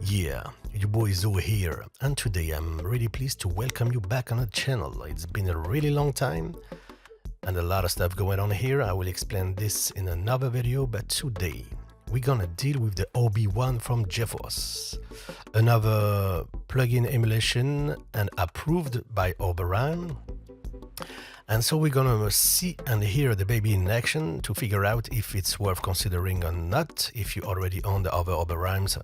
Yeah, your boy Zoe here, and today I'm really pleased to welcome you back on the channel. It's been a really long time and a lot of stuff going on here. I will explain this in another video, but today we're gonna deal with the OB-1 from GForce, another plugin emulation and approved by Oberon. And so we're gonna see and hear the baby in action to figure out if it's worth considering or not, if you already own the other Oberons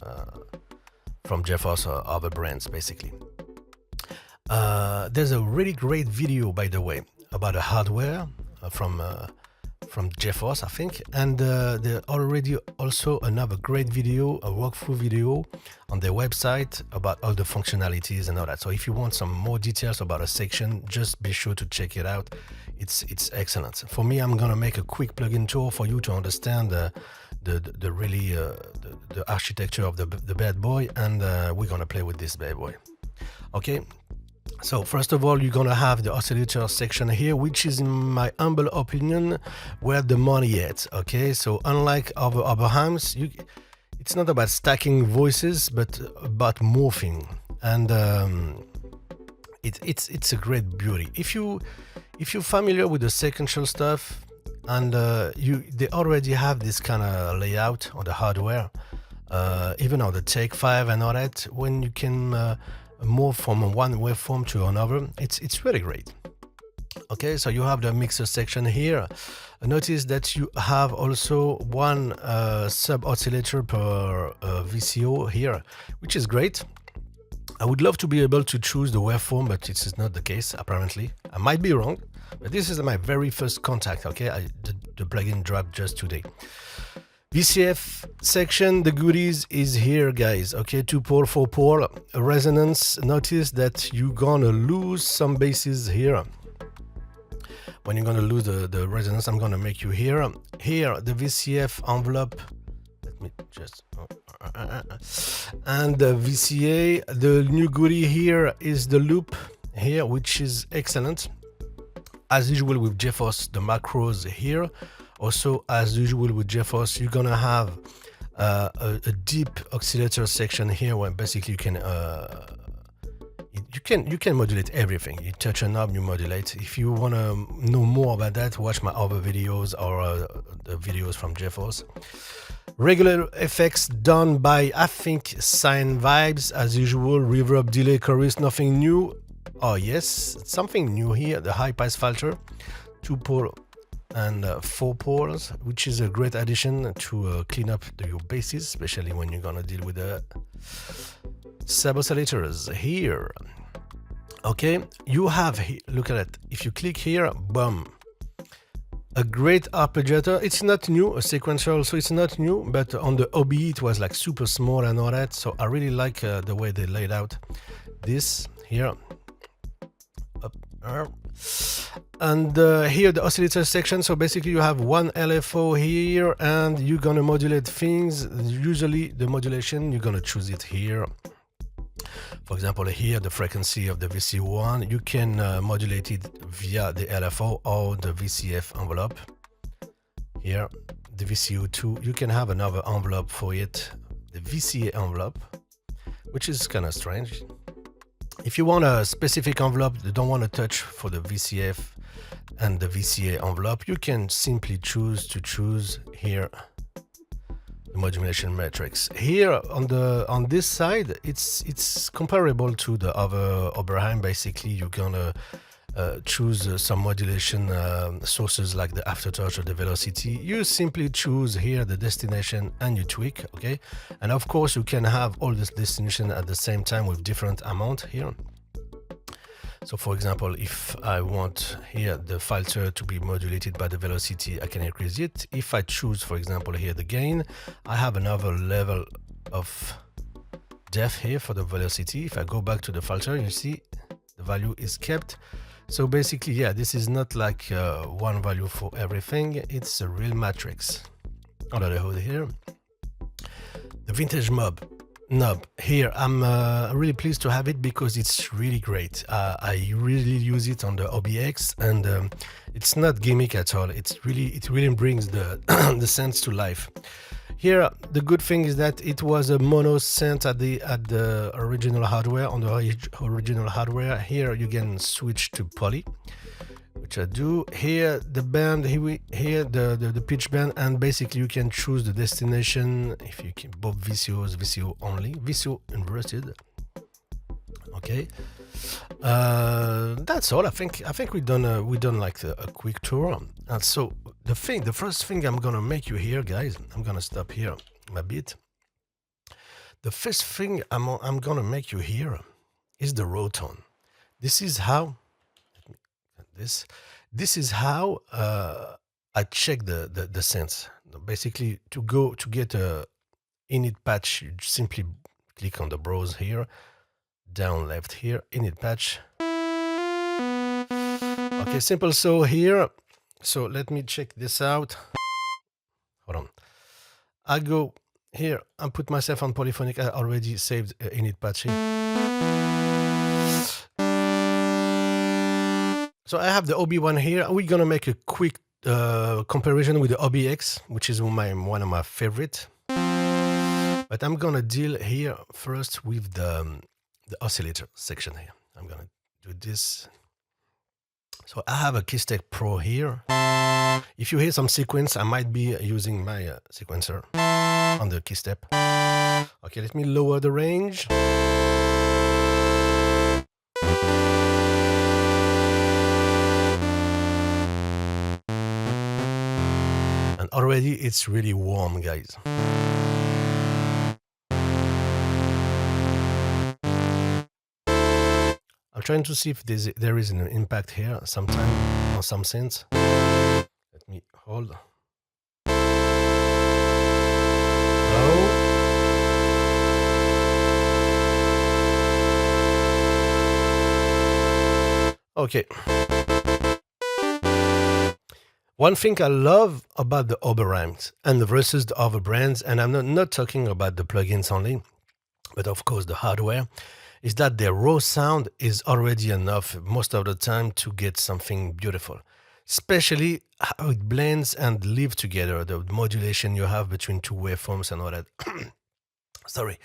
from GForce or other brands, basically. There's a really great video, by the way, about the hardware from GForce, I think, and there already also another great video, a walkthrough video on their website about all the functionalities and all that. So if you want some more details about a section, just be sure to check it out. It's excellent. For me, I'm gonna make a quick plugin tour for you to understand the architecture of the bad boy, and we're gonna play with this bad boy. Okay. So first of all, you're gonna have the oscillator section here, which is, in my humble opinion, where the money is. Okay, so unlike other amps, it's not about stacking voices, but about morphing, and it's a great beauty. If you're familiar with the sequential stuff, and they already have this kind of layout on the hardware, even on the Take 5 and all that, when you can move from one waveform to another, it's really great. Okay, so you have the mixer section here. Notice that you have also one sub oscillator per VCO here, which is great. I would love to be able to choose the waveform, but it is not the case, apparently. I might be wrong, but this is my very first contact. Okay, the plugin dropped just today. VCF section, the goodies is here, guys. Okay, 2-pole, 4-pole resonance. Notice that you're gonna lose some basses here. When you're gonna lose the resonance, I'm gonna make you hear here the VCF envelope. Let me just and the VCA. The new goodie here is the loop here, which is excellent. As usual with GForce, the macros here. Also, as usual with GForce, you're gonna have a deep oscillator section here, where basically you can modulate everything. You touch a knob, you modulate. If you wanna know more about that, watch my other videos or the videos from GForce. Regular effects done by, I think, Sine Vibes, as usual. Reverb, delay, chorus, nothing new. Oh yes, something new here. The high pass filter, 2-pole and 4 poles, which is a great addition to clean up your basses, especially when you're gonna deal with the sub oscillators here. Okay, you have, look at it, if you click here, boom, a great arpeggiator. It's not new, a sequential, so it's not new, but on the OB it was like super small and all that, so I really like the way they laid out this here. And here the oscillator section. So basically you have one LFO here, and you're gonna modulate things. Usually the modulation, you're gonna choose it here. For example, here the frequency of the VCO1, you can modulate it via the LFO or the VCF envelope. Here the VCO2, you can have another envelope for it, the VCA envelope, which is kind of strange. If you want a specific envelope you don't want to touch for the VCF and the VCA envelope, you can simply choose here the modulation matrix. Here on this side, it's comparable to the other Oberheim. Basically, you're gonna choose some modulation sources like the aftertouch or the velocity. You simply choose here the destination and you tweak, okay? And of course you can have all this destination at the same time with different amount here. So for example, if I want here the filter to be modulated by the velocity, I can increase it. If I choose, for example, here the gain, I have another level of depth here for the velocity. If I go back to the filter, you see the value is kept. So basically, yeah, this is not like one value for everything. It's a real matrix. Under the hood here, the vintage knob here, I'm really pleased to have it because it's really great. I really use it on the OBX, and it's not gimmick at all. It really brings the the sense to life. Here, the good thing is that it was a mono synth at the original hardware. On the original hardware, here you can switch to poly, which I do. Here the band, here the pitch band, and basically you can choose the destination if you keep both VCOs, VCO only, VCO inverted. Okay, that's all. I think we done like a quick tour. And so the first thing I'm gonna make you here, guys. I'm gonna stop here a bit. The first thing I'm gonna make you here is the raw tone. This is how. This is how I check the synths. Basically, to get a init patch, you simply click on the browse here, down left here, init patch. Okay, simple. So here, so let me check this out. Hold on. I go here and put myself on polyphonic. I already saved init patch here. So I have the OB-1 here. We're gonna make a quick comparison with the OBX, which is one of my favorite. But I'm gonna deal here first with the oscillator section here. I'm gonna do this. So I have a Keystech Pro here. If you hear some sequence, I might be using my sequencer on the keystep. Okay, let me lower the range. And already it's really warm, guys. I'm trying to see if there is an impact here sometime on some synths. Let me hold. Hello? Okay. One thing I love about the Oberheims and versus the other brands, and I'm not talking about the plugins only, but of course the hardware, is that their raw sound is already enough most of the time to get something beautiful. Especially how it blends and live together, the modulation you have between two waveforms and all that. Sorry.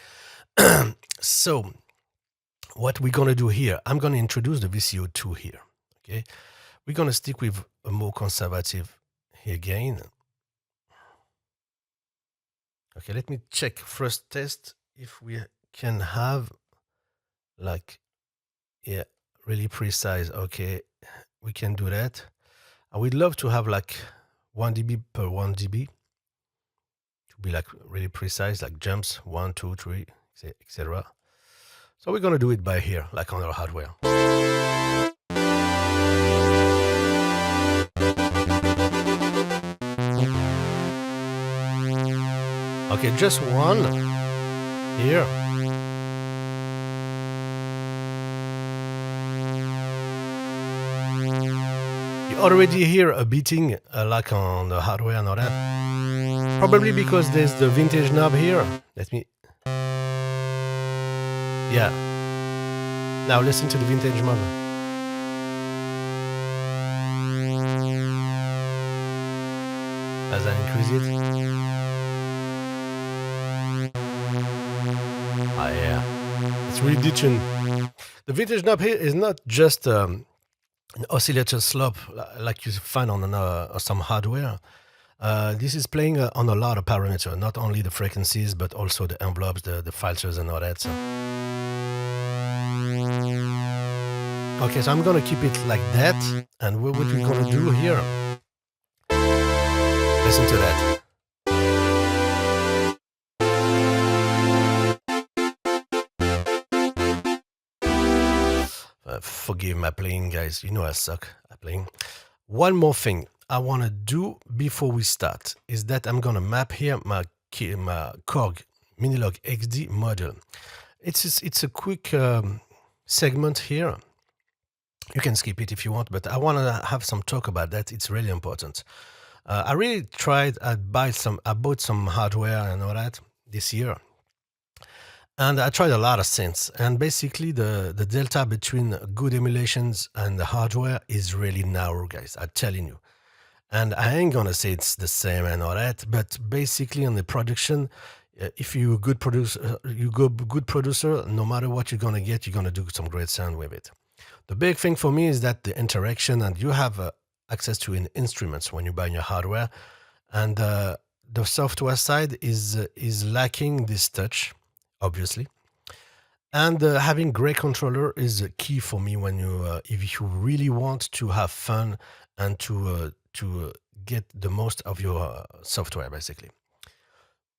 So, what we're going to do here, I'm going to introduce the VCO2 here. Okay, we're going to stick with a more conservative here again. Okay, let me check first test if we can have like, yeah, really precise. Okay, we can do that. I would love to have like 1 dB per 1 dB to be like really precise, like jumps 1, 2, 3, etc. So we're gonna do it by here, like on our hardware. Okay, just one here. You already hear a beating like on the hardware and all that. Probably because there's the vintage knob here. Let me... Yeah. Now listen to the vintage knob. As I increase it. Ah, yeah. It's really detuned. The vintage knob here is not just an oscillator slope like you find on some hardware. This is playing on a lot of parameters, not only the frequencies, but also the envelopes, the filters and all that. So. Okay, so I'm gonna keep it like that. And what we're gonna do here, listen to that. Forgive my playing, guys. You know I suck at playing. One more thing I want to do before we start is that I'm gonna map here my Korg Minilog XD model. It's a quick segment here. You can skip it if you want, but I want to have some talk about that. It's really important. I really tried. I bought some hardware and all that this year. And I tried a lot of synths, and basically the delta between good emulations and the hardware is really narrow, guys. I'm telling you. And I ain't gonna say it's the same and all that, but basically on the production, if you're a good producer, no matter what you're gonna get, you're gonna do some great sound with it. The big thing for me is that the interaction, and you have access to instruments when you buy your hardware, and the software side is lacking this touch, obviously. And having great controller is key for me when you, if you really want to have fun and to get the most of your software, basically.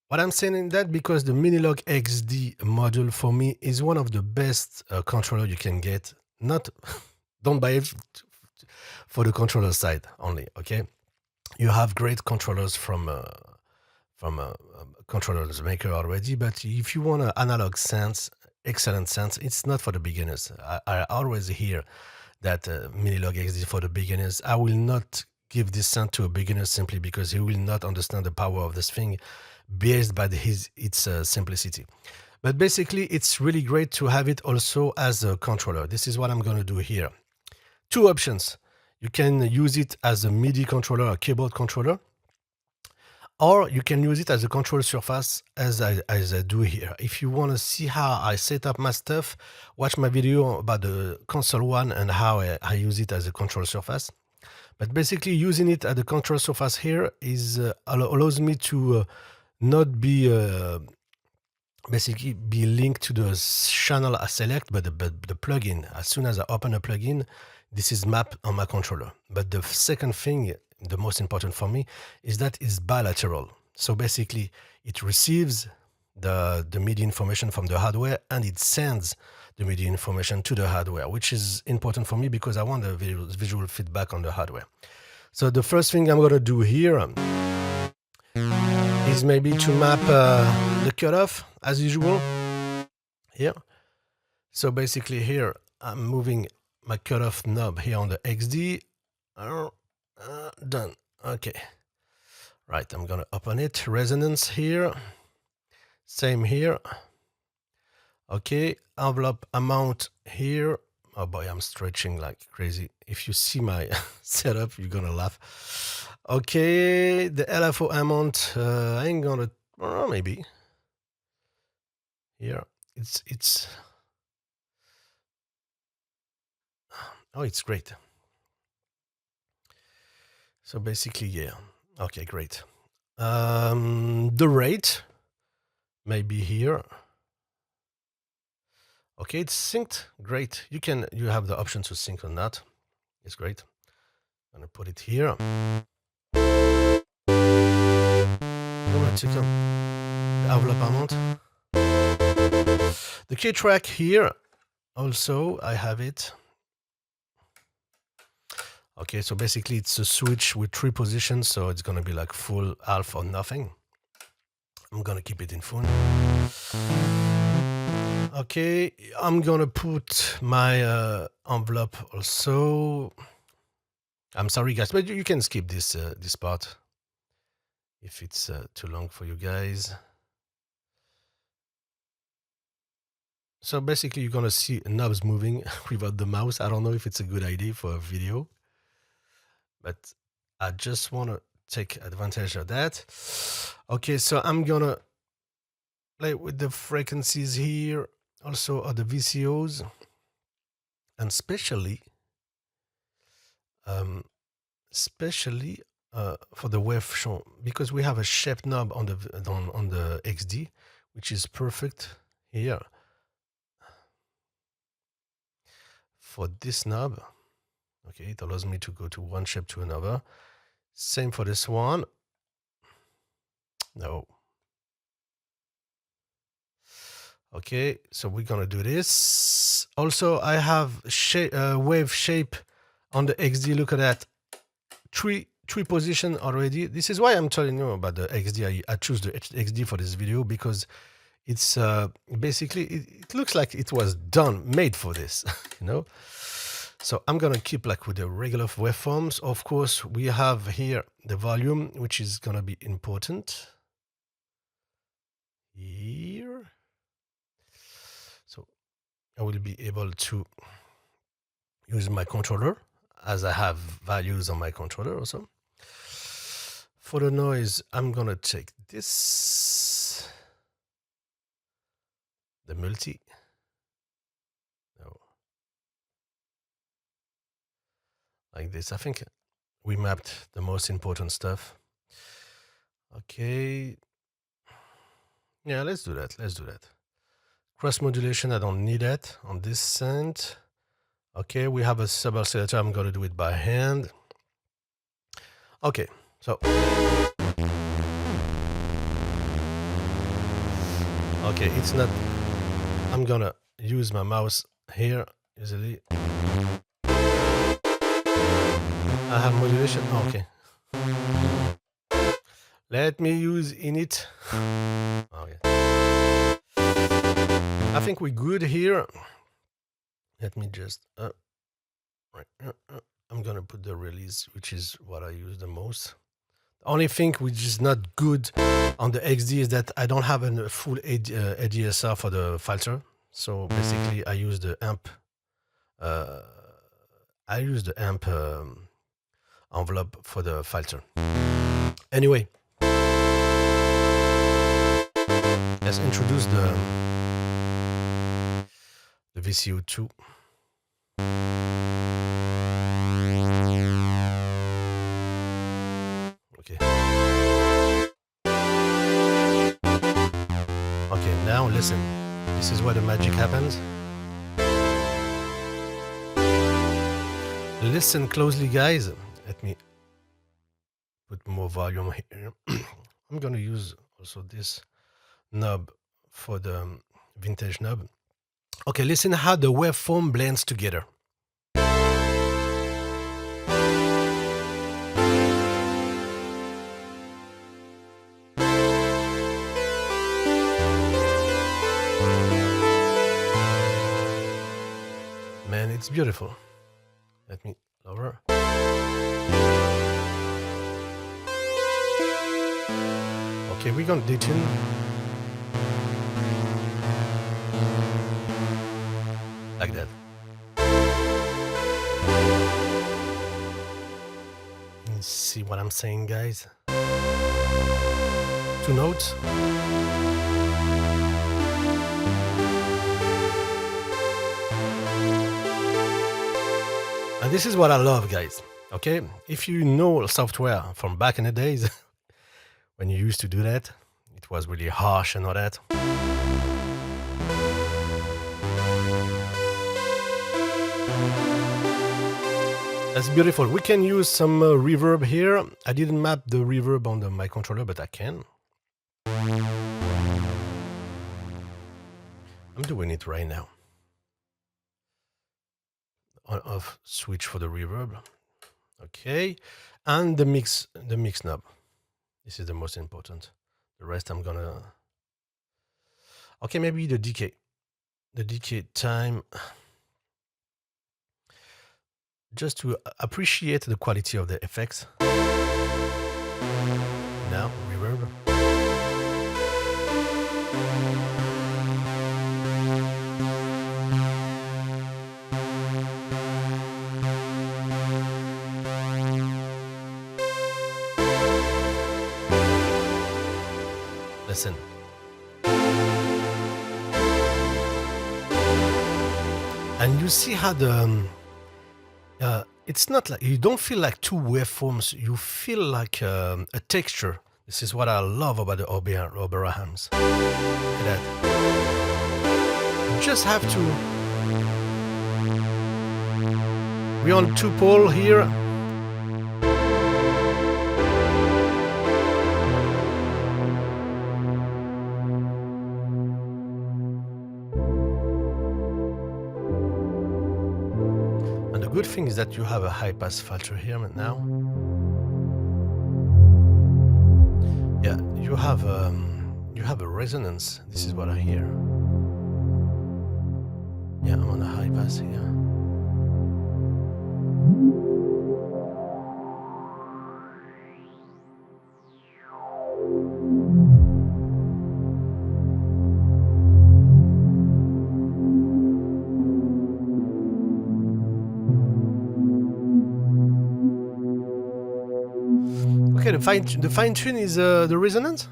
What I'm saying in that because the Minilog XD module for me is one of the best controller you can get. Not, don't buy it for the controller side only. Okay, you have great controllers from controllers maker already, but if you want an analog sense, excellent sense, it's not for the beginners. I always hear that Minilog XD for the beginners. I will not give this sound to a beginner simply because he will not understand the power of this thing based by its simplicity. But basically, it's really great to have it also as a controller. This is what I'm going to do here. Two options. You can use it as a MIDI controller, a keyboard controller, or you can use it as a control surface as I do here. If you want to see how I set up my stuff, watch my video about the console one and how I use it as a control surface. But basically using it as a control surface here is allows me to not be basically be linked to the channel I select, but the plugin. As soon as I open a plugin, this is mapped on my controller. But the second thing, the most important for me, is that it's bilateral. So basically, it receives the MIDI information from the hardware and it sends the MIDI information to the hardware, which is important for me because I want the visual feedback on the hardware. So the first thing I'm going to do here is maybe to map the cutoff as usual here. So basically here, I'm moving my cutoff knob here on the XD. Done. Okay. Right, I'm gonna open it. Resonance here. Same here. Okay, envelope amount here. Oh boy, I'm stretching like crazy. If you see my setup, you're gonna laugh. Okay, the LFO amount, I ain't gonna, maybe. Here, it's, oh, it's great. So basically, yeah. Okay, great. The rate, maybe here. Okay, it's synced. Great. You have the option to sync or not. It's great. I'm gonna put it here. I'm gonna check the envelope amount. The key track here, also, I have it. Okay, so basically it's a switch with 3 positions, so it's gonna be like full, half, or nothing. I'm gonna keep it in full. Okay, I'm gonna put my envelope also. I'm sorry, guys, but you can skip this this part if it's too long for you guys. So basically, you're gonna see knobs moving without the mouse. I don't know if it's a good idea for a video, but I just want to take advantage of that. Okay, so I'm gonna play with the frequencies here, also of the VCOs, and especially for the waveform, because we have a shape knob on the XD, which is perfect here for this knob. Okay, it allows me to go to one shape to another. Same for this one. No. Okay, so we're gonna do this. Also, I have wave shape on the XD. Look at that, three position already. This is why I'm telling you about the XD. I choose the XD for this video because it's basically it looks like it was made for this, you know. So I'm gonna keep like with the regular waveforms. Of course, we have here the volume, which is gonna be important here. So I will be able to use my controller as I have values on my controller also. For the noise, I'm gonna take this, the multi. No, like this. I think we mapped the most important stuff. Okay. Yeah, let's do that. Let's do that. Cross modulation, I don't need that on this send. Okay, we have a sub oscillator. I'm gonna do it by hand. Okay, so. Okay, it's not. I'm gonna use my mouse here easily. I have modulation. Okay. Let me use init. Okay. I think we're good here. Let me just. I'm gonna put the release, which is what I use the most. The only thing which is not good on the XD is that I don't have a full ADSR for the filter. So basically, I use the amp. I use the amp envelope for the filter. Anyway, let's introduce the VCO2. Okay. Okay, now listen. This is where the magic happens. Listen closely, guys. Let me put more volume here. I'm gonna use also this knob for the vintage knob. Okay, listen how the waveform blends together. Man, it's beautiful. Let me lower. Okay, we're gonna detune. Like that. You see what I'm saying, guys? 2 notes. And this is what I love, guys. Okay, if you know software from back in the days, when you used to do that, it was really harsh and all that. That's beautiful. We can use some reverb here. I didn't map the reverb on my controller, but I can. I'm doing it right now. On-off switch for the reverb. Okay, and the mix knob. This is the most important. The rest I'm gonna. Okay, maybe the decay. The decay time. Just to appreciate the quality of the effects. Now, reverb. Listen. And you see how the it's not like you don't feel like two waveforms. You feel like a texture. This is what I love about the Oberahams. Look at that. You just have to. We're on 2 pole here. The good thing is that you have a high pass filter here now. Yeah, you have a resonance. This is what I hear. Yeah, I'm on a high pass here. Okay, the fine tune is the resonance.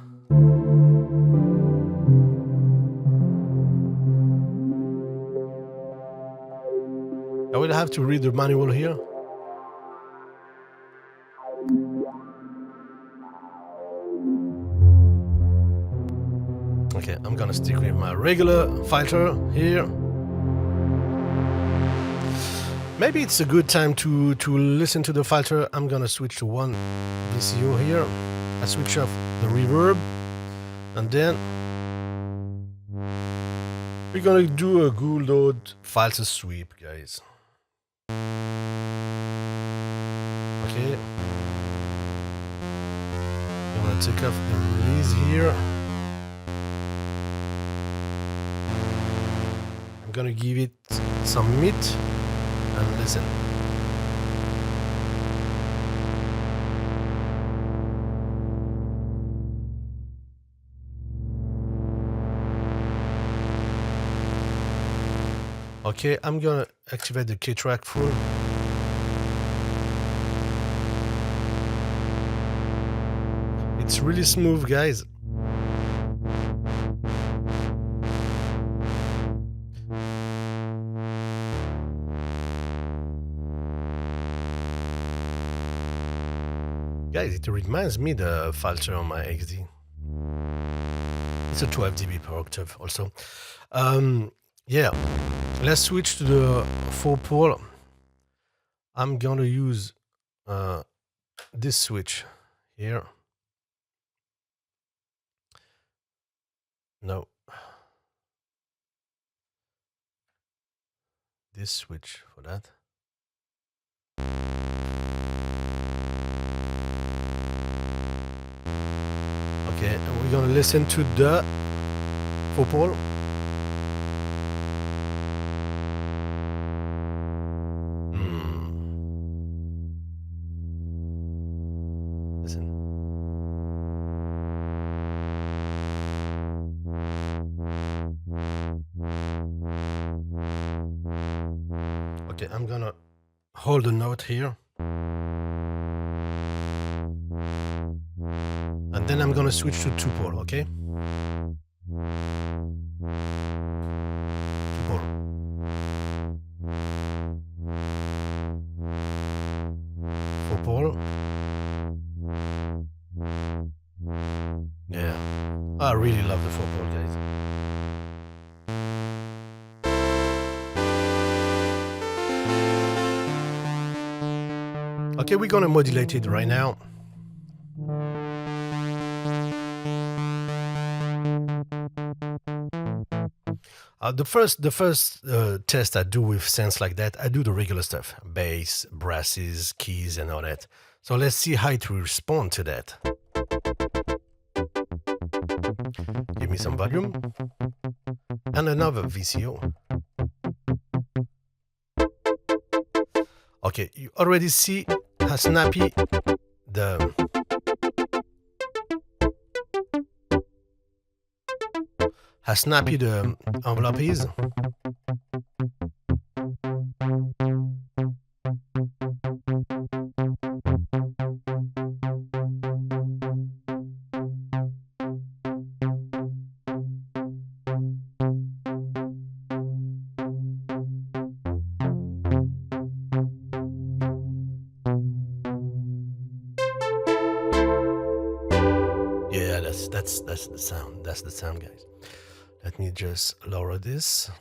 I will have to read the manual here. Okay, I'm gonna stick with my regular filter here. Maybe it's a good time to listen to the filter. I'm gonna switch to one VCO here. I switch off the reverb, and then we're gonna do a good old filter sweep, guys. Okay. I'm gonna take off the release here. I'm gonna give it some meat and listen. Okay, I'm gonna activate the K-track full. It's really smooth, guys. Guys, it reminds me the filter on my XD. It's a 12 dB per octave also. Yeah, let's switch to the 4-pole. I'm gonna use this switch here. No. This switch for that. Okay, and we're gonna listen to the 4-pole. Listen. Okay, I'm gonna hold a note here. And then I'm gonna switch to 2-pole, okay? 2-pole. 4-pole. Yeah, I really love the 4-pole, guys. Okay, we're gonna modulate it right now. The first test I do with synths like that, I do the regular stuff, bass, brasses, keys, and all that. So let's see how it will respond to that. Give me some volume and another VCO. Okay, you already see how snappy the envelope is. Yeah, that's the sound. That's the sound, guys. Let me just lower this.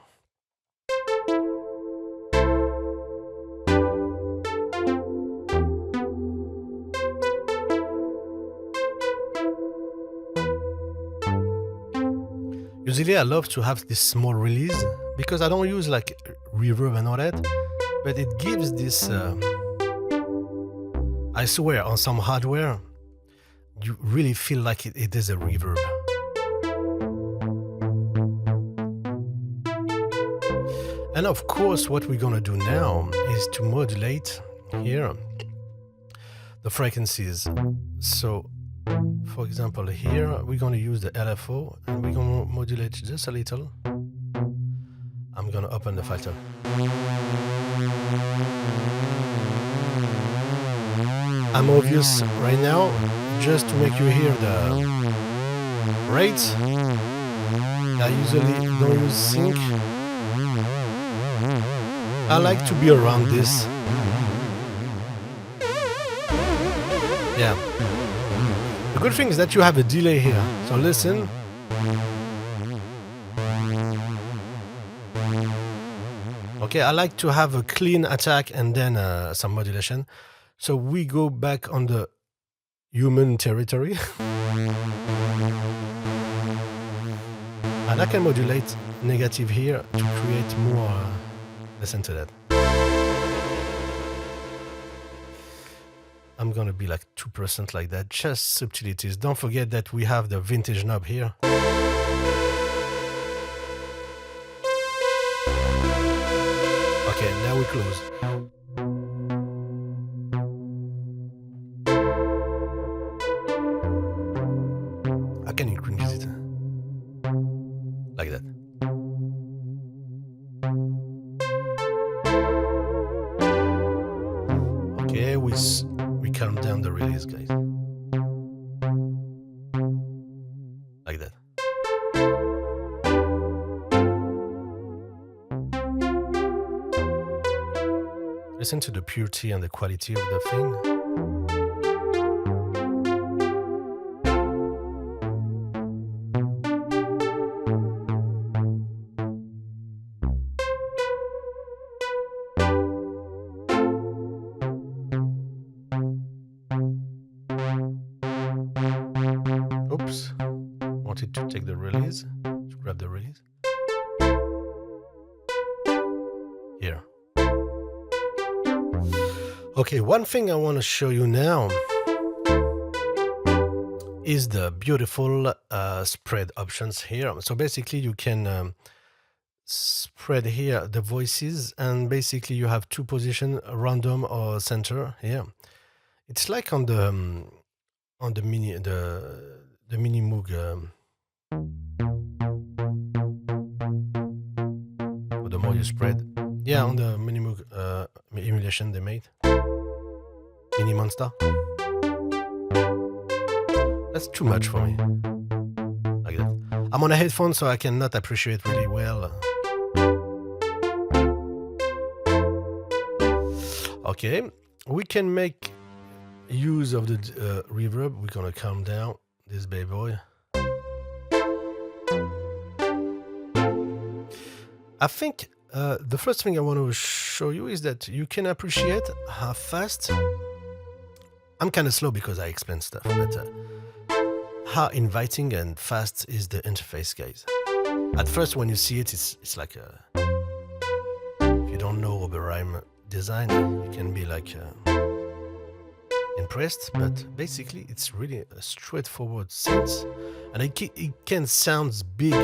Usually I love to have this small release because I don't use like reverb and all that, but it gives this, I swear, on some hardware, you really feel like it is a reverb. And of course, what we're gonna do now is to modulate here the frequencies. So, for example, here we're gonna use the LFO and we're gonna modulate just a little. I'm gonna open the filter. I'm obvious right now. just to make you hear the rates. I usually don't use sync. I like to be around this. Yeah. The good thing is that you have a delay here. So listen. Okay, I like to have a clean attack and then some modulation. So we go back on the human territory. And I can modulate negative here to create more. Listen to that. I'm gonna be like 2% like that, just subtleties. Don't forget that we have the vintage knob here. Okay, now we close. I can increase it like that. Okay, we calm down the release, guys. Like that. Listen to the purity and the quality of the thing. Oops, wanted to take the release, to grab the release. Here. Okay, one thing I want to show you now is the beautiful spread options here. So basically you can spread here the voices, and basically you have two positions, random or center here. It's like on the mini the mini Moog or the more you spread. Yeah, on the mini Moog emulation they made. Mini Monster. That's too much for me. Like that. I'm on a headphone, so I cannot appreciate really well. Okay, we can make use of the reverb. We're gonna calm down this baby boy. I think the first thing I want to show you is that you can appreciate how fast. I'm kind of slow because I explain stuff, but how inviting and fast is the interface, guys. At first, when you see it, it's like if you don't know Oberheim design, you can be like impressed, but basically it's really a straightforward sense, and it can sound big.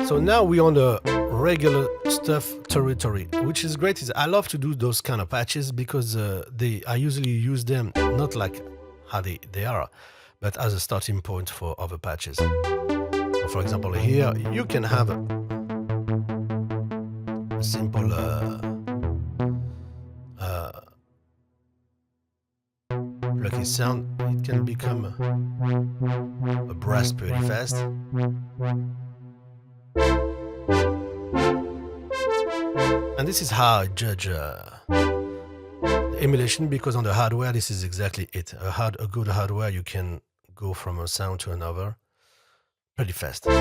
So now we're on the regular stuff territory, which is great. Is I love to do those kind of patches because I usually use them not like how they are, but as a starting point for other patches. So for example, here you can have a simple plucky sound. It can become a brass pretty fast. And this is how I judge the emulation, because on the hardware this is exactly it. A good hardware, you can go from a sound to another pretty fast. The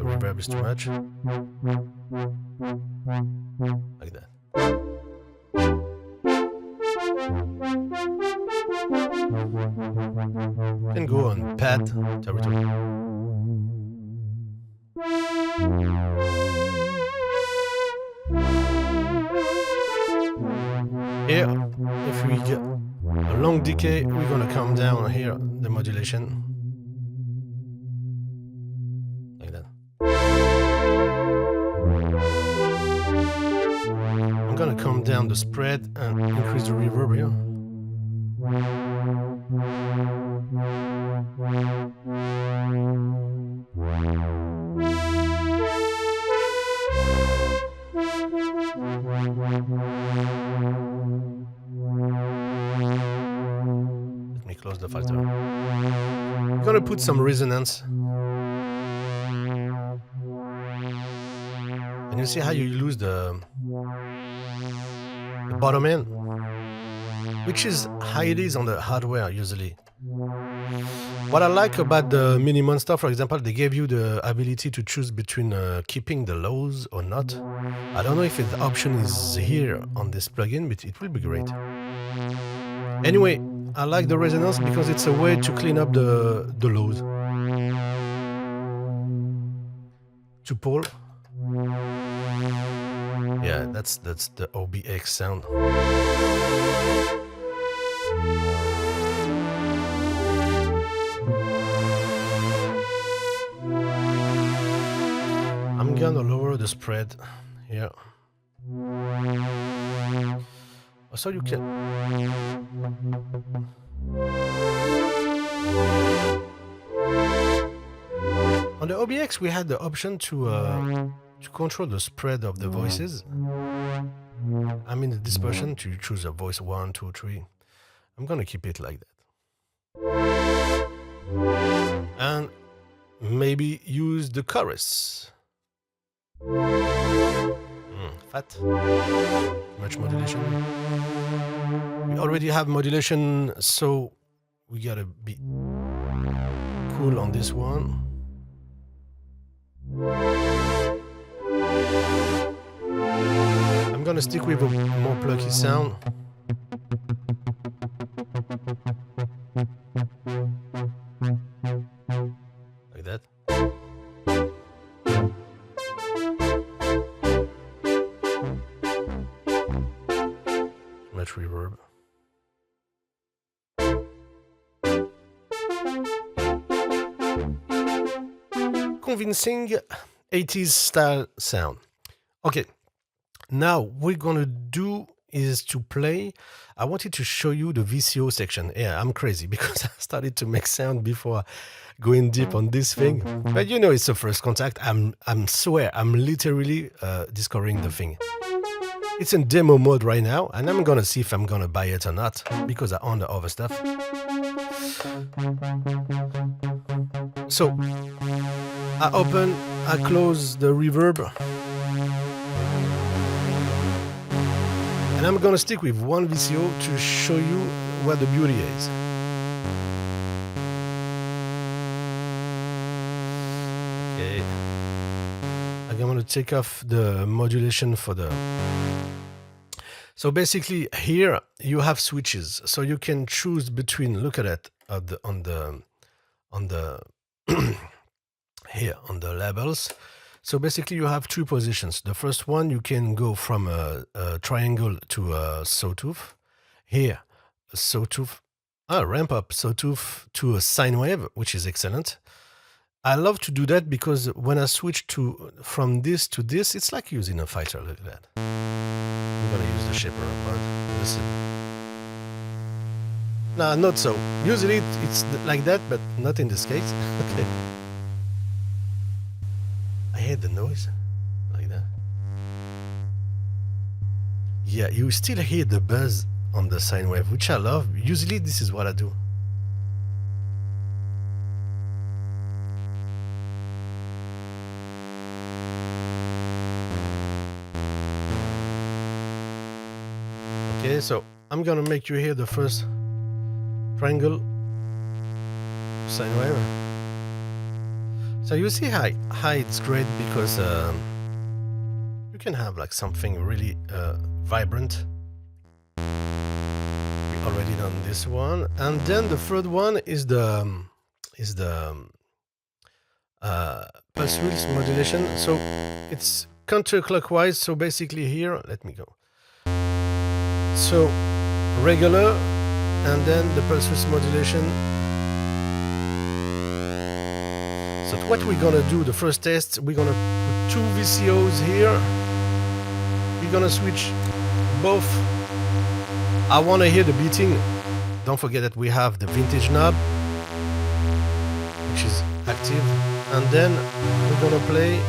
reverb is too much. Like that. Can go on pad territory. Here, if we get a long decay, we're gonna calm down here the modulation. Like that. I'm gonna calm down the spread and increase the reverb here. close the filter. I'm gonna put some resonance. And you see how you lose the bottom end, which is how it is on the hardware usually. What I like about the Mini Monster, for example, they gave you the ability to choose between keeping the lows or not. I don't know if the option is here on this plugin, but it will be great. Anyway, I like the resonance because it's a way to clean up the lows. To pull. Yeah, that's the OBX sound. I'm gonna lower the spread here. So you can. On the OBX, we had the option to control the spread of the voices. I mean the dispersion, to choose a voice 1, 2, 3. I'm gonna keep it like that. And maybe use the chorus. Fat. Much modulation. We already have modulation, so we gotta be cool on this one. I'm gonna stick with a more plucky sound. Like that. Much reverb. Convincing 80s style sound. Okay, now what we're gonna do is to play. I wanted to show you the VCO section. Yeah, I'm crazy because I started to make sound before going deep on this thing. But you know, it's the first contact. I'm literally discovering the thing. It's in demo mode right now, and I'm gonna see if I'm gonna buy it or not because I own the other stuff. So I open, I close the reverb, and I'm gonna stick with one VCO to show you what the beauty is. Okay, I'm gonna take off the modulation for the. So basically, here you have switches, so you can choose between. Look at it on the here on the labels. So basically, you have two positions. The first one, you can go from a triangle to a sawtooth. Here, a sawtooth, ramp up sawtooth to a sine wave, which is excellent. I love to do that because when I switch from this to this, it's like using a filter like that. I'm gonna use the shaper, but listen. No, not so. Usually it's like that, but not in this case. Okay. I hate the noise, like that. Yeah, you still hear the buzz on the sine wave, which I love. Usually this is what I do. Okay, so I'm gonna make you hear the first triangle sine wave. So you see how it's great because you can have like something really vibrant. We already done this one, and then the third one is the pulse width modulation. So it's counterclockwise. So basically here, let me go. So regular, and then the pulse width modulation. So what we're gonna do, the first test, we're gonna put two VCOs here. We're gonna switch both. I wanna hear the beating. Don't forget that we have the vintage knob, which is active. And then we're gonna play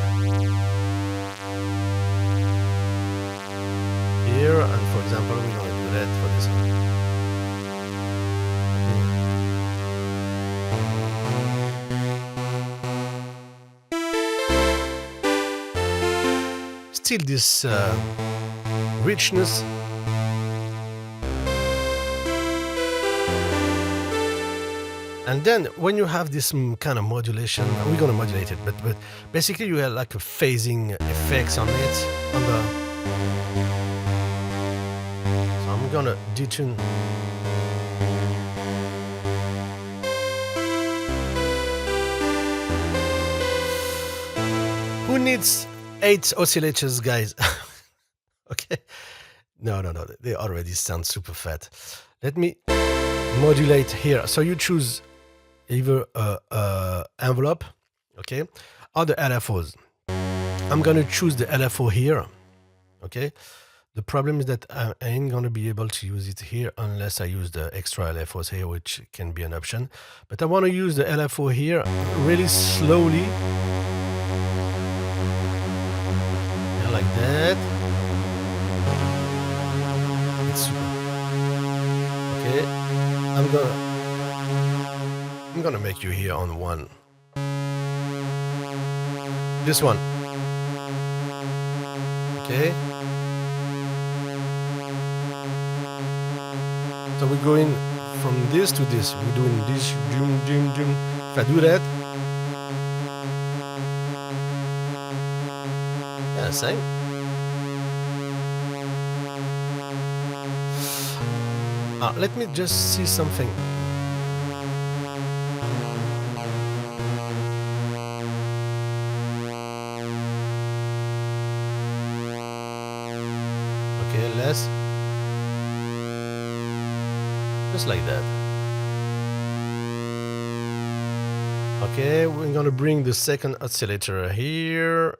here, and for example, we're gonna do that for this one. still this richness. And then when you have this kind of modulation, we're gonna modulate it, but basically you have like a phasing effects on it. So I'm gonna detune. Who needs 8 oscillators, guys? Okay. No, they already sound super fat. Let me modulate here. So you choose either envelope, okay, or the LFOs. I'm gonna choose the LFO here, okay. The problem is that I ain't gonna be able to use it here unless I use the extra LFOs here, which can be an option. But I want to use the LFO here really slowly. Yeah, like that. It's super. Okay, I'm gonna make you here on one. This one. Okay. So we're going from this to this. We're doing this, doom, doom, doom. If I do that, yeah, same. Let me just see something. Okay, less. Just like that. Okay, we're gonna bring the second oscillator here.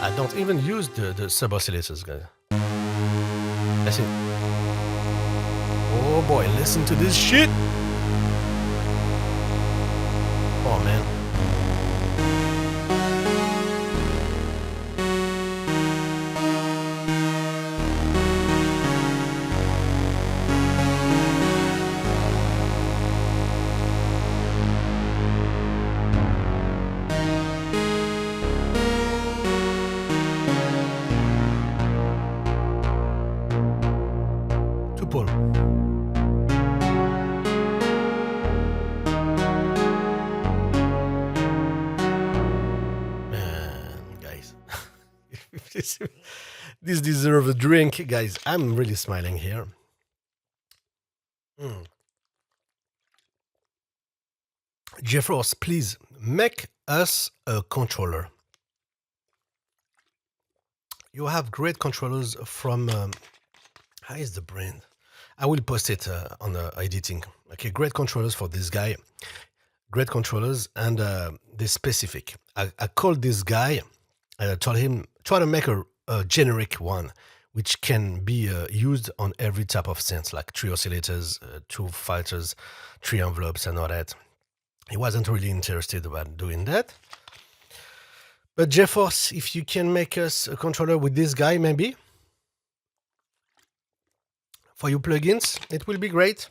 I don't even use the sub oscillators, guys. That's it. Oh boy, listen to this shit. Oh man. Two-pole. This deserves a drink, guys. I'm really smiling here. GForce, please make us a controller. You have great controllers from. How is the brand? I will post it on the editing. Okay, great controllers for this guy. Great controllers, and they're specific. I called this guy. I told him try to make a generic one, which can be used on every type of sense, like 3 oscillators, 2 filters, 3 envelopes, and all that. He wasn't really interested about doing that. But GeForce, if you can make us a controller with this guy, maybe for your plugins, it will be great.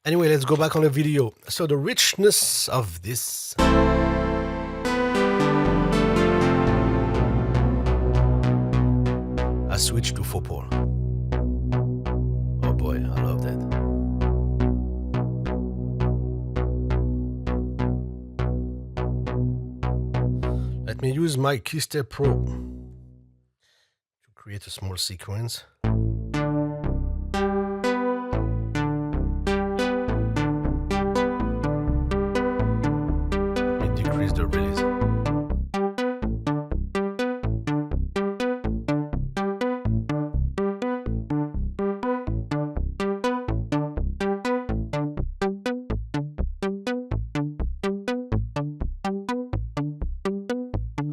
Anyway, let's go back on the video. So the richness of this. I switched to 4-pole. Oh boy, I love that. Let me use my Keystep Pro to create a small sequence. Let me decrease the release.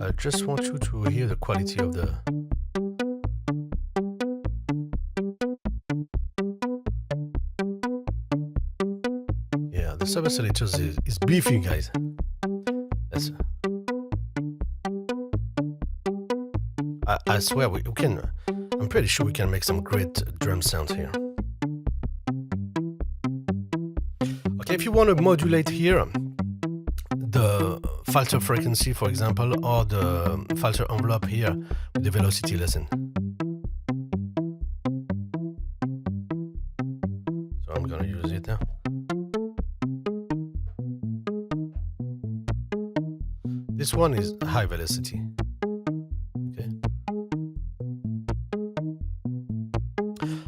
I just want you to hear the quality of the. Yeah, the sub oscillators is beefy, guys. That's. I swear we can. I'm pretty sure we can make some great drum sounds here. If you want to modulate here the filter frequency, for example, or the filter envelope here with the velocity lesson. So I'm gonna use it now. This one is high velocity. Okay.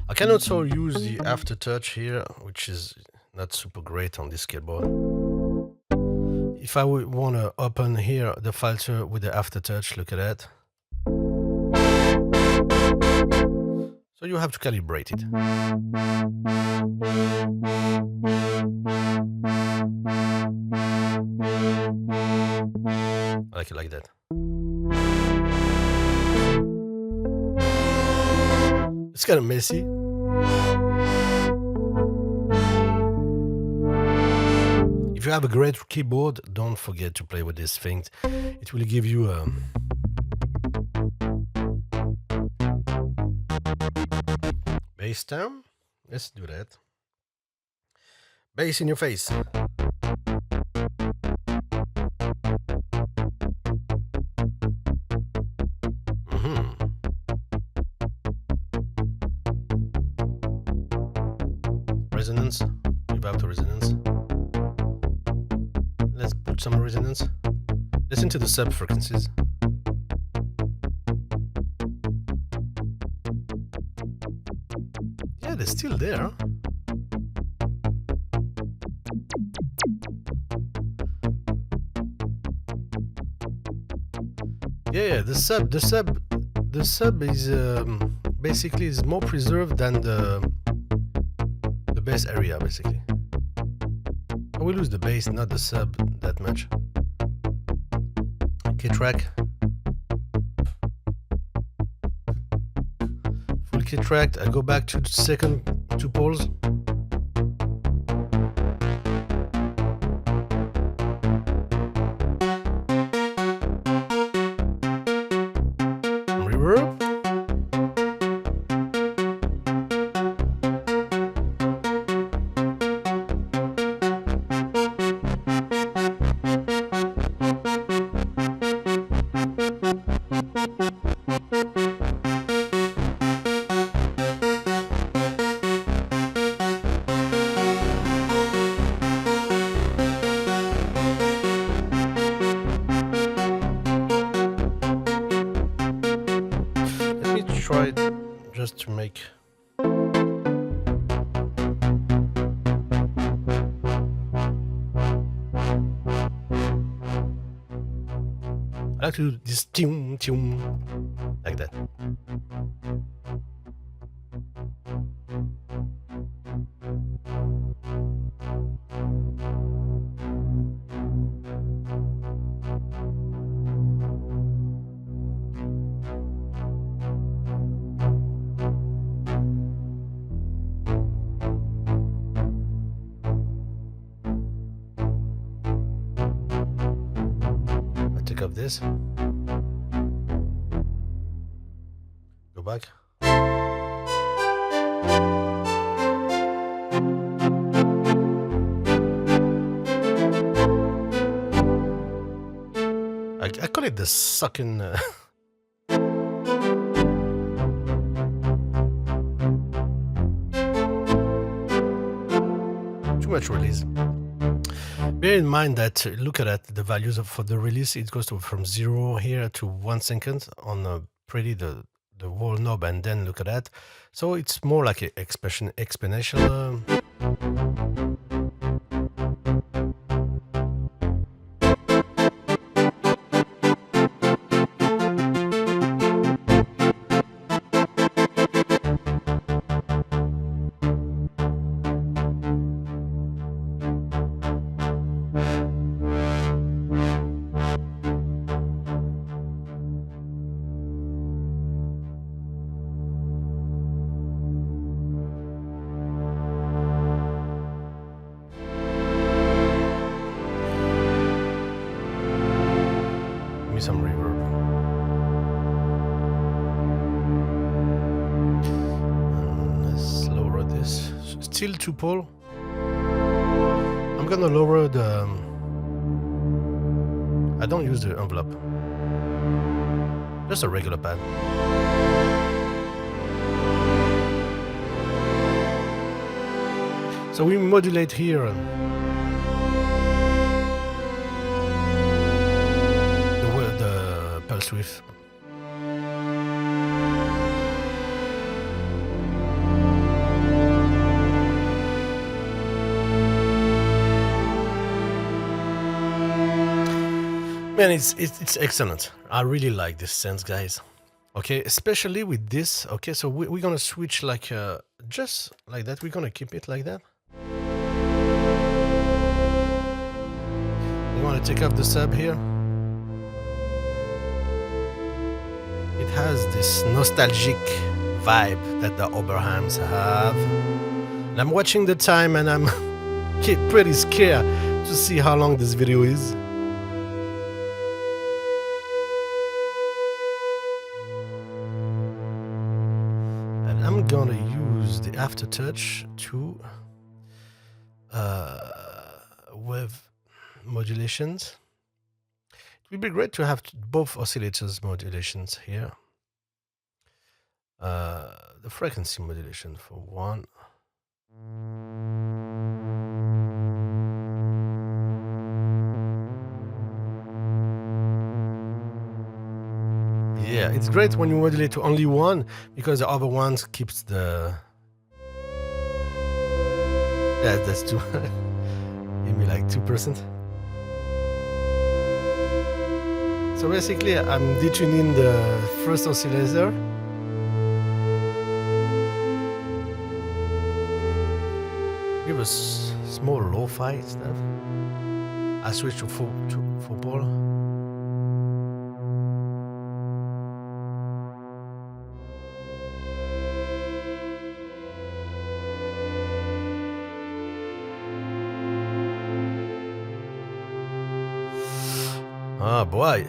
I can also use the aftertouch here, which is not super great on this keyboard. If I would want to open here the filter with the aftertouch, look at that. So you have to calibrate it. I like it like that. It's kind of messy. If you have a great keyboard, don't forget to play with these things. It will give you bass down. Let's do that. Bass in your face. Resonance. Without the resonance. Let's put some resonance. Listen to the sub frequencies. Yeah, they're still there. Yeah, the sub is basically is more preserved than the bass area, basically. We lose the bass, not the sub that much. Key track. Full key track. I go back to the second two poles. Reverb. Try it just to make I like to do this tune like that. Of this, go back. I call it the sucking. Too much release. Bear in mind that look at that, the values for the release, it goes from 0 here to 1 second on the whole knob, and then look at that. So it's more like an exponential. Some reverb. And let's lower this. Still 2 pole. I'm gonna lower the... I don't use the envelope. Just a regular pad. So we modulate here the pulse width. Man, it's excellent. I really like this sense, guys. Okay, especially with this. Okay, so we're gonna switch like just like that. We're gonna keep it like that. You want to take off the sub here. It has this nostalgic vibe that the Oberheims have. And I'm watching the time and I'm pretty scared to see how long this video is. And I'm gonna use the aftertouch to with modulations. It would be great to have both oscillators modulations here. The frequency modulation for one. Yeah, it's great when you modulate to only one because the other ones keeps the... Yeah, that's too... Give me like 2%. So basically, I'm detuning the first oscillator. Give us small lo-fi stuff. I switch to 4-pole. Ah, boy.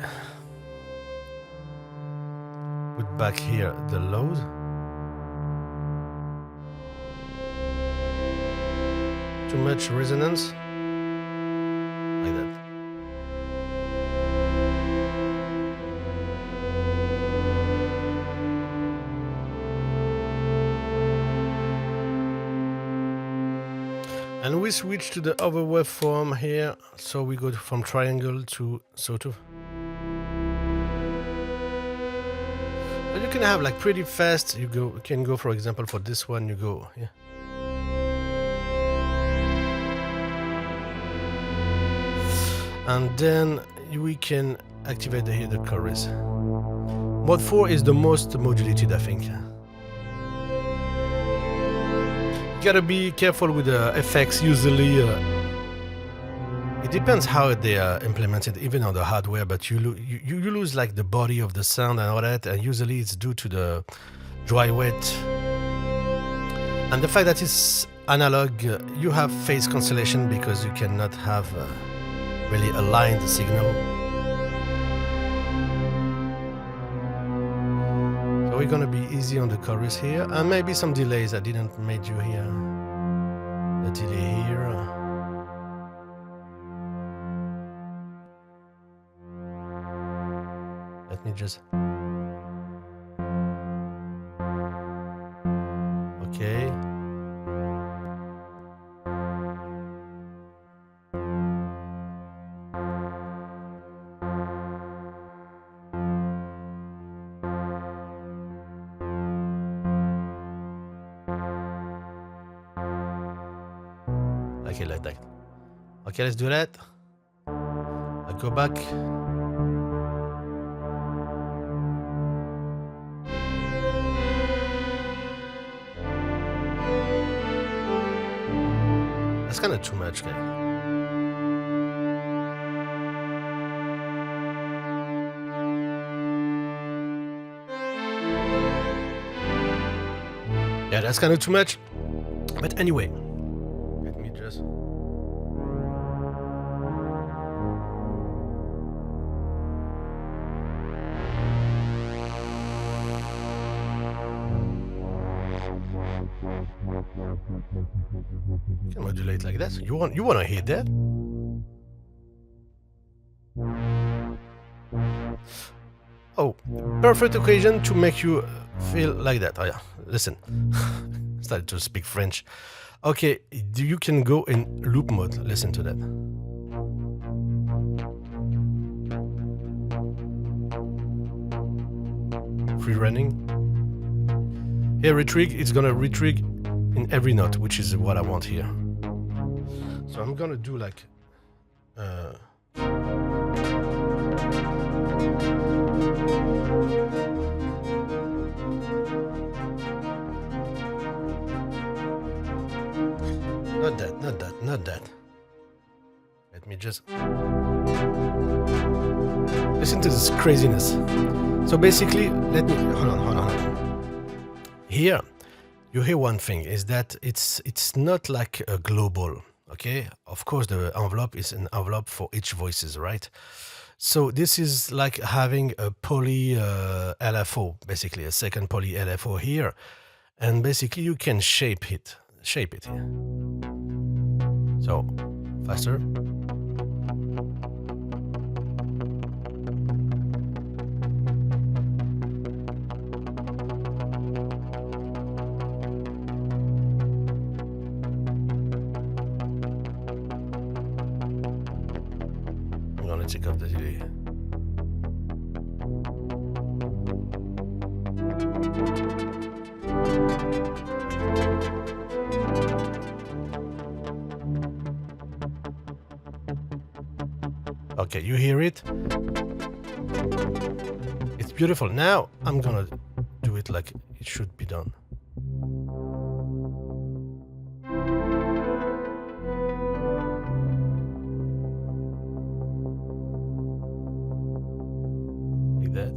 Put back here the load. Too much resonance. Like that. And we switch to the other waveform here, so we go from triangle to sawtooth. But you can have like pretty fast. You can go, for example, for this one, you go, yeah. And then we can activate the chorus. Mode 4 is the most modulated, I think. Gotta be careful with the effects. Usually it depends how they are implemented, even on the hardware, but you lose like the body of the sound and all that, and usually it's due to the dry wet and the fact that it's analog. You have phase cancellation because you cannot have really aligned the signal. So we're gonna be easy on the chorus here, and maybe some delays. I didn't make you hear the delay here. Let me just... Okay. Okay, like that. Okay, let's do that. I go back. That's kind of too much, guys. Yeah, that's kind of too much. But anyway, let me just... You can modulate like that. You want to hear that? Oh, perfect occasion to make you feel like that. Oh yeah, listen. Started to speak French. Okay, you can go in loop mode. Listen to that. Free running. Here, retrig, it's gonna retrig in every note, which is what I want here. So I'm gonna do like not that. Let me just listen to this craziness. So basically, let me hold on. Here, you hear one thing is that it's not like a global. Okay, of course the envelope is an envelope for each voices, right? So this is like having a poly LFO, basically a second poly LFO here, and basically you can shape it here. So faster. I'm gonna take off the delay. Okay, you hear it? It's beautiful. Now I'm gonna do it like it should be done. Like that.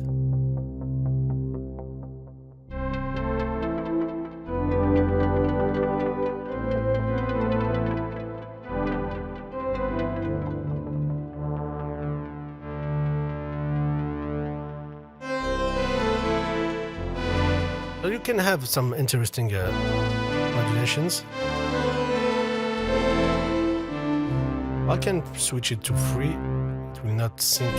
So you can have some interesting modulations. I can switch it to free. It will not sync.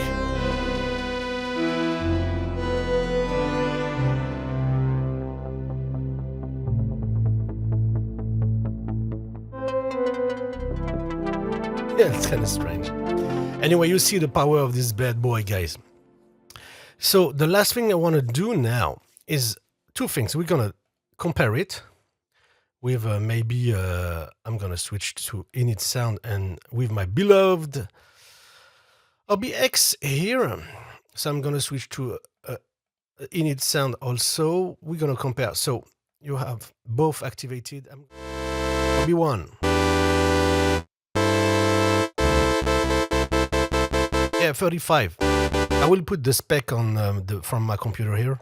Yeah, it's kind of strange. Anyway, you see the power of this bad boy, guys. So the last thing I want to do now is two things. We're gonna compare it with maybe I'm gonna switch to init sound and with my beloved OBX here. So I'm gonna switch to init sound also. We're gonna compare. So you have both activated. OB-1. Yeah, 35. I will put the spec on from my computer here.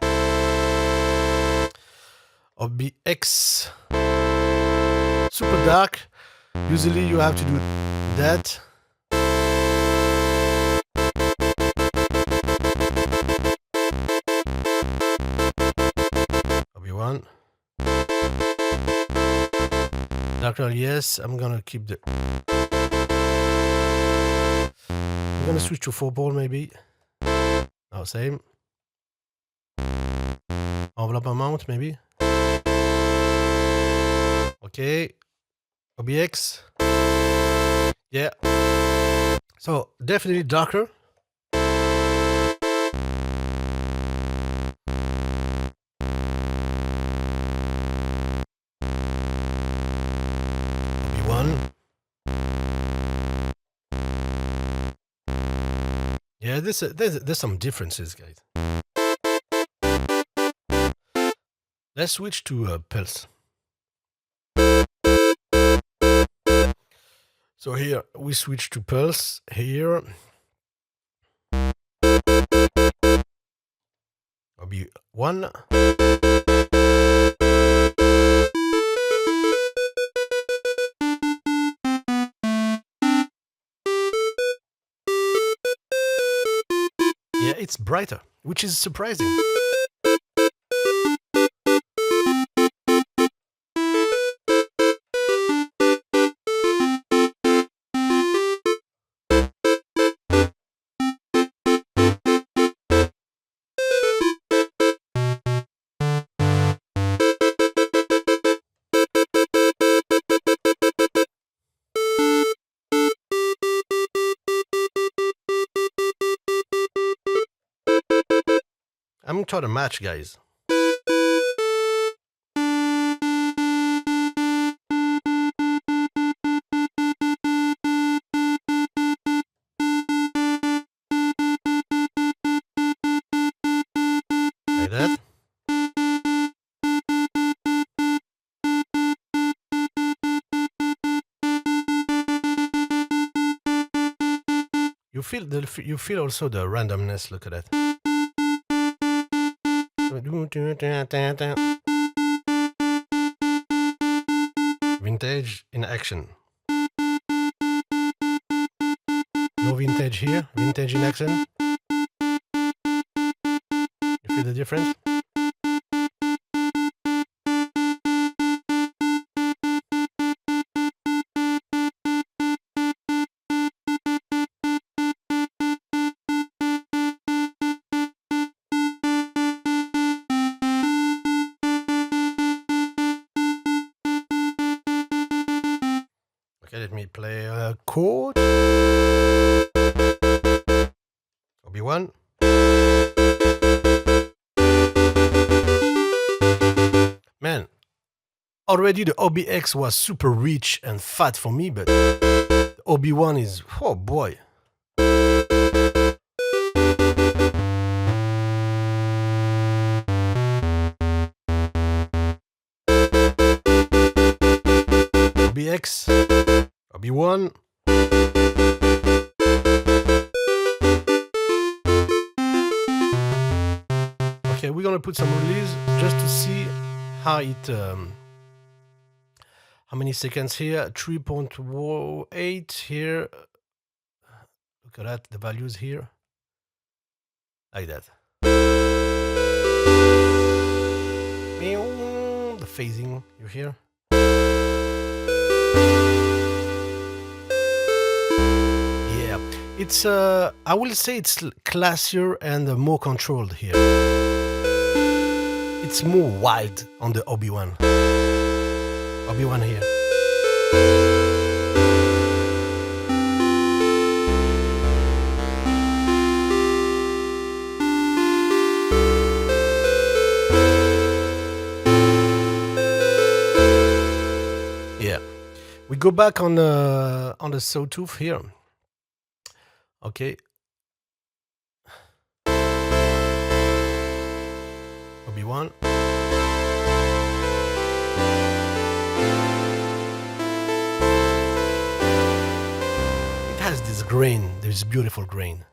OBX. Super dark. Usually you have to do that. OB-1. Darker, yes. I'm gonna keep the... I'm gonna switch to 4-ball maybe. Oh, same. Envelope amount maybe. Okay. OBX. Yeah. So definitely darker. OB-1. Yeah, there's some differences, guys. Let's switch to pulse. So here we switch to pulse here. OB-1. Yeah, it's brighter, which is surprising. I'm trying to match, guys. Like that. You feel also the randomness. Look at that. Vintage in action. No vintage here. Vintage in action. You feel the difference? Okay, let me play a chord. OB-1. Man, already the OBX was super rich and fat for me, but the OB-1 is, oh boy. OBX, OB-1. Okay, we're gonna put some release just to see how it, how many seconds here? 3.8 here. Look at that, the values here. Like that. The phasing, you hear? Yeah, it's, I will say it's classier and more controlled here. It's more wild on the OB-1. OB-1 here. Yeah, we go back on the sawtooth here. Okay. OB-1. It has this grain, this beautiful grain.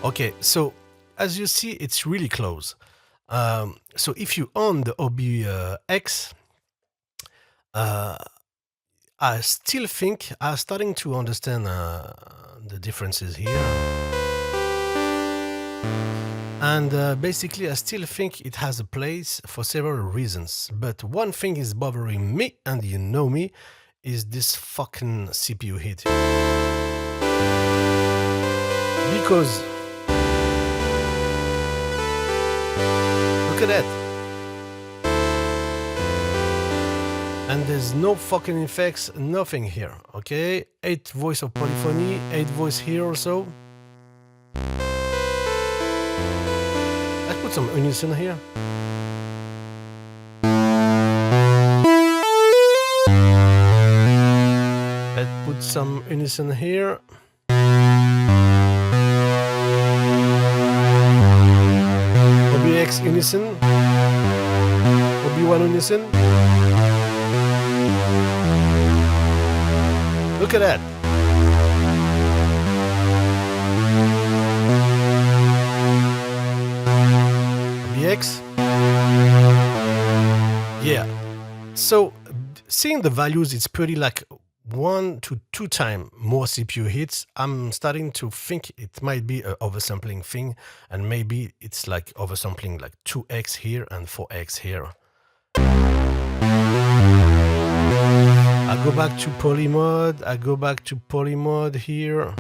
Okay, so as you see, it's really close. So if you own the OBX, I still think I'm starting to understand the differences here. And basically, I still think it has a place for several reasons. But one thing is bothering me, and you know me, is this fucking CPU hit. Because look at that. And there's no fucking effects, nothing here, okay? 8 voice of polyphony, 8 voice here also. Let's put some unison here. Let's put some unison here. OBX unison. OB-1 unison. Look at that. OBX. Yeah. So seeing the values, it's pretty like 1 to 2 times more CPU hits. I'm starting to think it might be an oversampling thing, and maybe it's like oversampling like 2x here and 4x here. I go back to polymode, I go back to polymode here.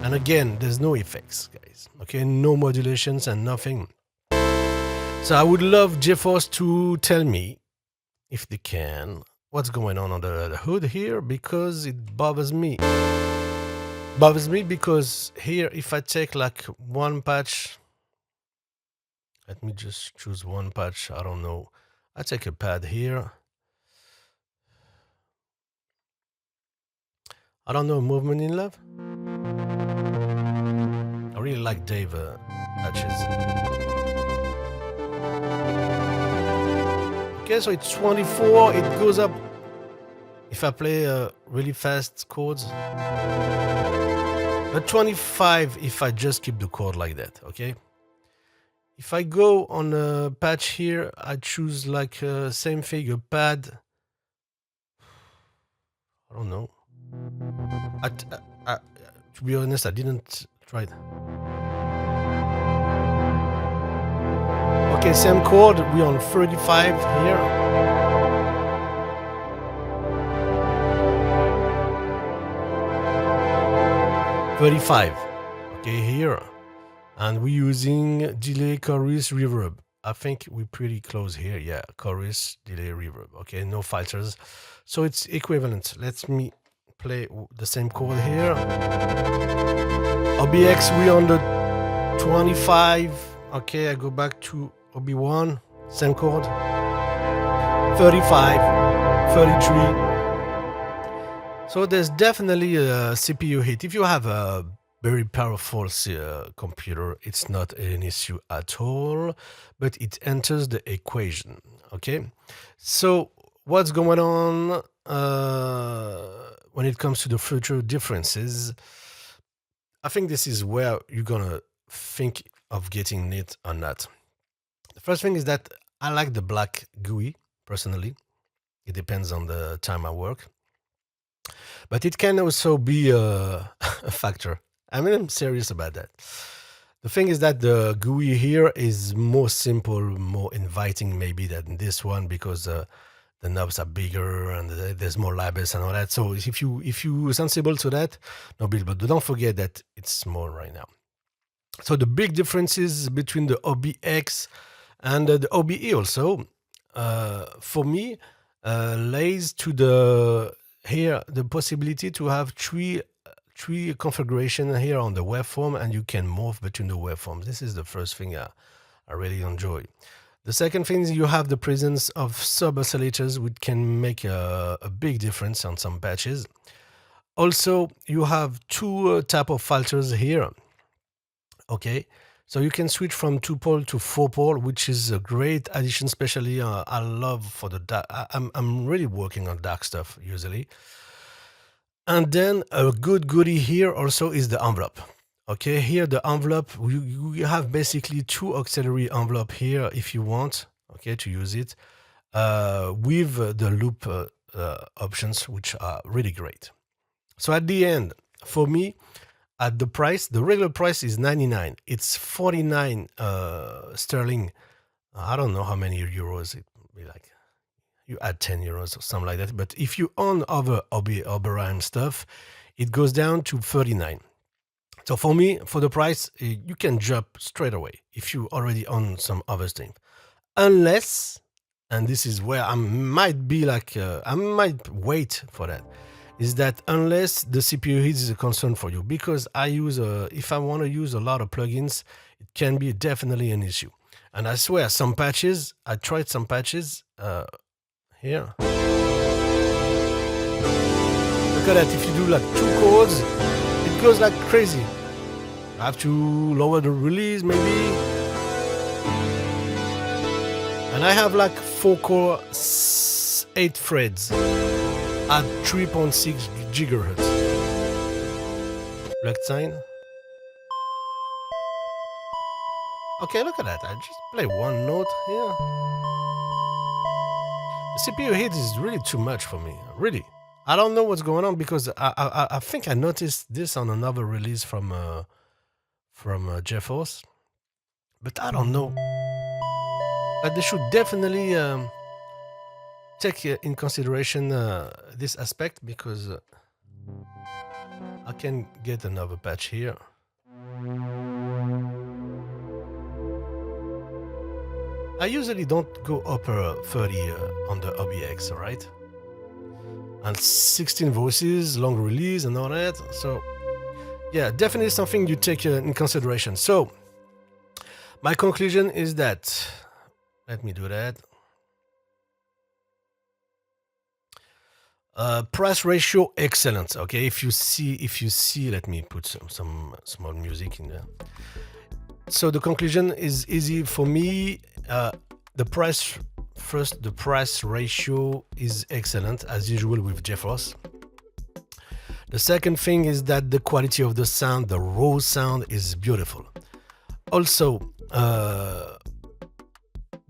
And again, there's no effects, guys. Okay, no modulations and nothing. So I would love GeForce to tell me, if they can, what's going on under the hood here, because it bothers me. Bothers me because here, if I take like one patch, let me just choose one patch. I don't know. I take a pad here. I don't know, movement in love. I really like Dave patches. Okay, so it's 24. It goes up if I play really fast chords. But 25 if I just keep the chord like that. Okay. If I go on a patch here, I choose like same thing, a pad. I don't know. To be honest, I didn't try it. Okay, same chord. We're on 35 here. Okay, here. And we're using delay, chorus, reverb. I think we're pretty close here. Yeah, chorus, delay, reverb. Okay, no filters. So it's equivalent. Let me play the same chord here. OBX, we're on the 25. Okay, I go back to OB-1. Same chord. 35, 33. So there's definitely a CPU hit. If you have a very powerful computer, it's not an issue at all, but it enters the equation. Okay, so what's going on when it comes to the future differences? I think this is where you're gonna think of getting it or not. The first thing is that I like the black GUI personally. It depends on the time I work, but it can also be a factor. I mean, I'm serious about that. The thing is that the GUI here is more simple, more inviting maybe than this one, because the knobs are bigger and there's more labels and all that. So if you sensible to that, no big, but don't forget that it's small right now. So the big differences between the OBX and the OBE also, for me, lays to the possibility to have three configuration here on the waveform, and you can morph between the waveforms. This is the first thing I really enjoy. The second thing is you have the presence of sub oscillators, which can make a big difference on some patches. Also, you have two type of filters here. Okay, so you can switch from 2-pole to 4-pole, which is a great addition, especially I love for the dark. I'm really working on dark stuff usually. And then a good goodie here also is the envelope. Okay, here the envelope, you have basically two auxiliary envelope here if you want, okay, to use it with the loop options, which are really great. So at the end, for me, at the price, the regular price is 99. It's 49 sterling. I don't know how many euros it would be like. You add 10 euros or something like that. But if you own other Oberheim stuff, it goes down to 39. So for me, for the price, you can jump straight away if you already own some other thing. Unless, and this is where I might be like, I might wait for that, is that unless the CPU heat is a concern for you, because I use, if I want to use a lot of plugins, it can be definitely an issue. And I swear, some patches, I tried some patches here. Look at that, if you do like 2 chords, it goes like crazy. I have to lower the release maybe. And I have like 4 core, 8 threads at 3.6 gigahertz. Black sign. Okay, look at that. I just play one note here. The CPU heat is really too much for me. Really. I don't know what's going on, because I think I noticed this on another release from GForce. But I don't know. But they should definitely take in consideration this aspect, because I can get another patch here. I usually don't go upper 30 on the OBX, alright? and 16 voices, long release and all that. So yeah, definitely something you take in consideration. So my conclusion is that, let me do that. Price ratio excellent. Okay, if you see, let me put some small music in there. So the conclusion is easy for me. The price ratio is excellent as usual with GForce. The second thing is that the quality of the sound, the raw sound, is beautiful. Also,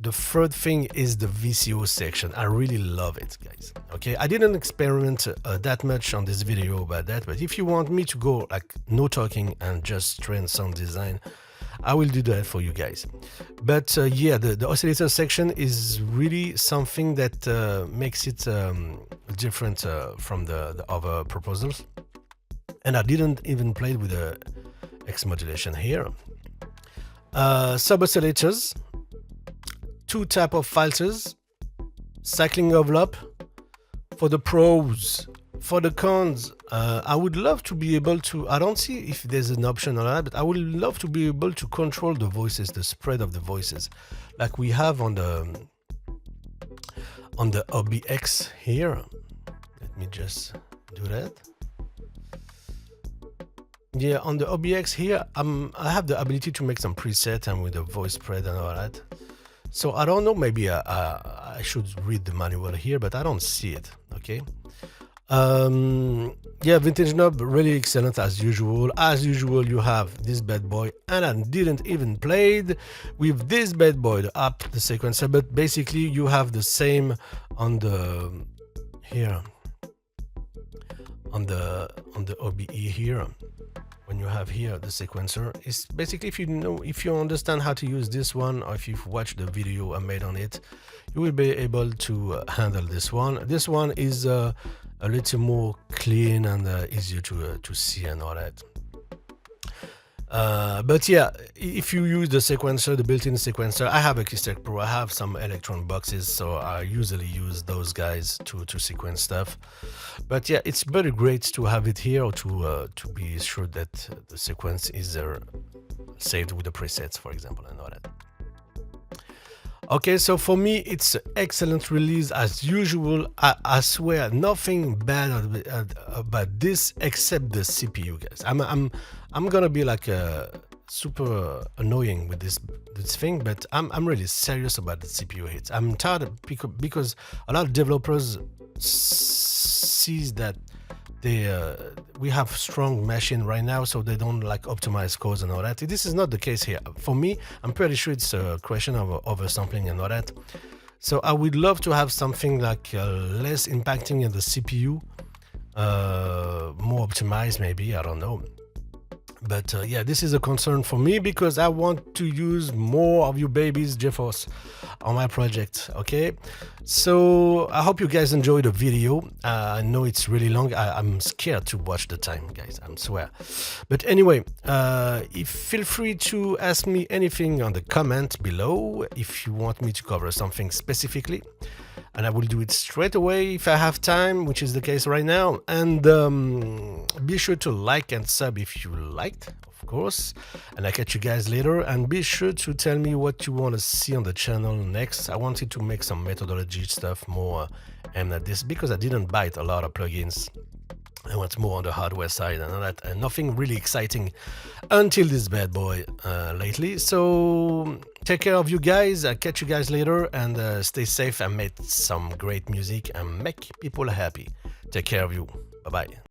the third thing is the VCO section. I really love it, guys. Okay, I didn't experiment that much on this video about that, but if you want me to go like no talking and just train sound design, I will do that for you guys. But yeah, the oscillator section is really something that makes it different from the other proposals. And I didn't even play with the X modulation here. Sub oscillators, 2 type of filters, cycling envelope. For the pros, for the cons, I would love to be able to, I don't see if there's an option on that, but I would love to be able to control the voices, the spread of the voices, like we have on the OBX here. Let me just do that. Yeah, on the OBX here, I have the ability to make some preset and with the voice spread and all that. So I don't know, maybe I should read the manual here, but I don't see it. Okay. Yeah, vintage knob, really excellent as usual. As usual, you have this bad boy, and I didn't even play with this bad boy, the up, the sequencer, but basically you have the same on the here on the OBE here. When you have here the sequencer, it's basically, if you understand how to use this one, or if you've watched the video I made on it, you will be able to handle this one. This one is a little more clean and easier to see and all that. But yeah, if you use the sequencer, the built-in sequencer, I have a Keystech Pro, I have some Electron boxes, so I usually use those guys to sequence stuff. But yeah, it's very great to have it here, to be sure that the sequence is saved with the presets, for example, and all that. Okay, so for me, it's an excellent release as usual. I swear, nothing bad about this except the CPU, guys. I'm gonna be like super annoying with this thing, but I'm really serious about the CPU hits. I'm tired because a lot of developers sees that we have strong machine right now, so they don't like optimize codes and all that. This is not the case here. For me, I'm pretty sure it's a question of oversampling and all that. So I would love to have something like less impacting in the CPU, more optimized maybe, I don't know. But yeah, this is a concern for me because I want to use more of you babies GForce on my project. Okay, so I hope you guys enjoyed the video. I know it's really long. I'm scared to watch the time, guys, I swear. But anyway, feel free to ask me anything on the comment below if you want me to cover something specifically, and I will do it straight away if I have time, which is the case right now. And be sure to like and sub if you liked, of course, and I'll catch you guys later. And be sure to tell me what you want to see on the channel next. I wanted to make some methodology stuff more aimed at this because I didn't bite a lot of plugins. I want more on the hardware side and all that, and nothing really exciting until this bad boy lately. So take care of you guys. I'll catch you guys later, and stay safe and make some great music and make people happy. Take care of you. Bye bye.